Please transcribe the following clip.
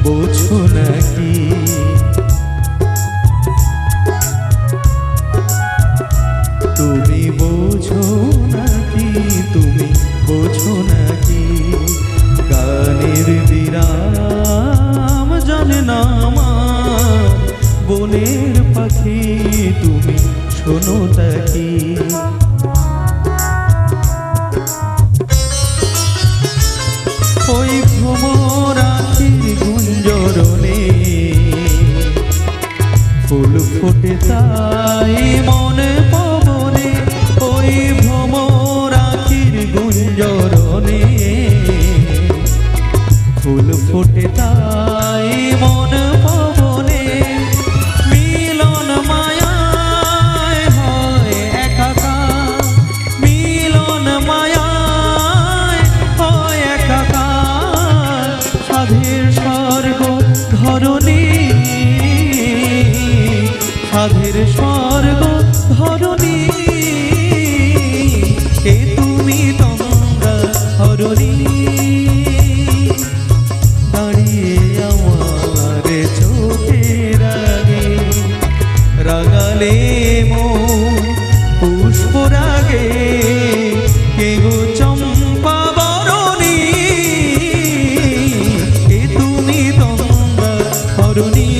বোঝো নাকি? তুমি বোঝো নাকি? তুমি বোঝো নাকি? গানের বিরাম জানে না আমার বনের পাখি, তুমি শোনো তাকি? ওই ভ্রমর আখির গুঞ্জরণে ফুল ফোটে তাই মনে পবনে, ওই ভ্রমর আখির গুঞ্জরণে ফুল ফোটে তাই মন পবনে। মিলন মায়ায় হয় একাকার, মিলন মায়ায় হয় একাকার। সাধের স্বর্গ ধরণী, সাধের স্বর্গ ধরণী, এ তুমি তোমরা হরণী। দাঁড়িয়ে আমার চোখের আগে রাগালে মন পুষ্প রাগে, কে গো চম্পা বরণী, এ তুমি তোমরা হরণী।